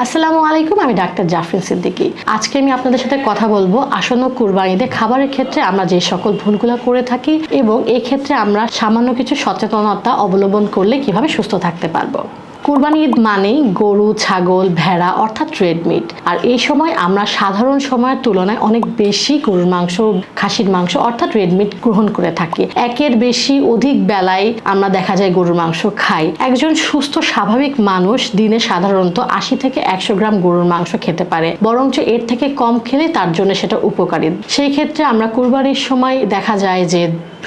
আসসালামু আলাইকুম, আমি ডাক্তার জাফরিন সিদ্দিকী। আজকে আমি আপনাদের সাথে কথা বলবো আসন্ন কুরবানিতে খাবারের ক্ষেত্রে আমরা যে সকল ভুলগুলো করে থাকি এবং এই ক্ষেত্রে আমরা সামান্য কিছু সচেতনতা অবলম্বন করলে কিভাবে সুস্থ থাকতে পারবো। কুরবানি ঈদ মানেই গরু, ছাগল, ভেড়া অর্থাৎ রেড মিট। আর এই সময় আমরা সাধারণ সময়ের তুলনায় অনেক বেশি গরুর মাংস, খাসির মাংস অর্থাৎ রেড মিট গ্রহণ করে থাকি। একের বেশি অধিক বেলায় আমরা দেখা যায় গরুর মাংস খাই। একজন সুস্থ স্বাভাবিক মানুষ দিনে সাধারণত 80 থেকে 100 গ্রাম গরুর মাংস খেতে পারে, বরঞ্চ এর থেকে কম খেলে তার জন্য সেটা উপকারী। সেই ক্ষেত্রে আমরা কুরবানির সময় দেখা যায় যে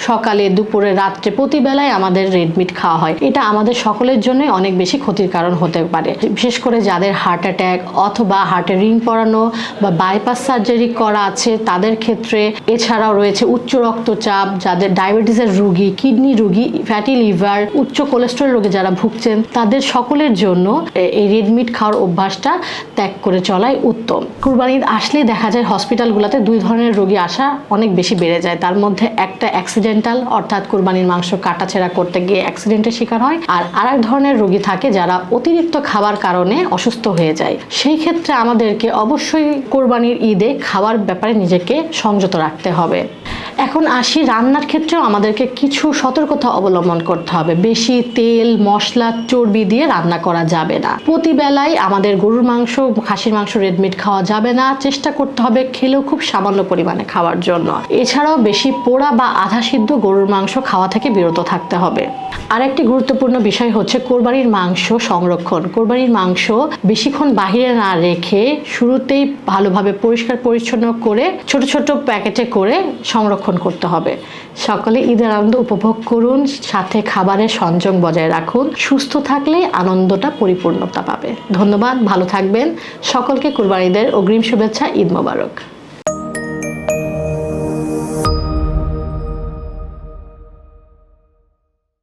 সকালে, দুপুরে, রাত্রে প্রতি বেলায় আমাদের রেড মিট খাওয়া হয়। এটা আমাদের সকলের জন্য অনেক বেশি ক্ষতির কারণ হতে পারে, বিশেষ করে যাদের হার্ট অ্যাটাক অথবা হার্টে রিং পরানো বা বাইপাস সার্জারি করা আছে তাদের ক্ষেত্রে। এছাড়াও রয়েছে উচ্চ রক্তচাপ, যাদের ডায়াবেটিসের রোগী, কিডনি রোগী, ফ্যাটি লিভার, উচ্চ কোলেস্টেরল রোগে যারা ভুগছেন, তাদের সকলের জন্য এই রেড মিট খাওয়ার অভ্যাসটা ত্যাগ করে চলাই উত্তম। কুরবানি ঈদ আসলেই দেখা যায় হসপিটালগুলোতে দুই ধরনের রোগী আসা অনেক বেশি বেড়ে যায়। তার মধ্যে একটা অ্যাক্সিডেন্টাল, অর্থাৎ কুরবানির মাংস কাটাছেঁড়া করতে গিয়ে অ্যাক্সিডেন্টের শিকার হয়, আর আরেক ধরনের রোগী থাকে যারা অতিরিক্ত খাবার কারণে অসুস্থ হয়ে যায়। সেই ক্ষেত্রে আমাদেরকে অবশ্যই কোরবানির ঈদে খাওয়ার ব্যাপারে নিজেকে সংযত রাখতে হবে। এখন আসি রান্নার ক্ষেত্রেও আমাদেরকে কিছু সতর্কতা অবলম্বন করতে হবে। বেশি তেল, মশলা, চর্বি দিয়ে রান্না করা যাবে না। প্রতি বেলায় আমাদের গরুর মাংস, খাসির মাংস, রেড মিট খাওয়া যাবে না। চেষ্টা করতে হবে খেলেও খুব সামান্য পরিমাণে খাওয়ার জন্য। এছাড়াও বেশি পোড়া বা আধা সিদ্ধ গরুর মাংস খাওয়া থেকে বিরত থাকতে হবে। আরেকটি গুরুত্বপূর্ণ বিষয় হচ্ছে কোরবানির মাংস সংরক্ষণ। কোরবানির মাংস বেশিক্ষণ বাহিরে না রেখে শুরুতেই ভালোভাবে পরিষ্কার পরিচ্ছন্ন করে ছোট ছোট প্যাকেটে করে সংরক্ষণ করতে হবে। সকলে ঈদের আনন্দ উপভোগ করুন, সাথে খাবারের সংযম বজায় রাখুন। সুস্থ থাকলে আনন্দটা পরিপূর্ণতা পাবে। ধন্যবাদ, ভালো থাকবেন। সকলকে কুরবানি ঈদের অগ্রিম শুভেচ্ছা। ঈদ মোবারক।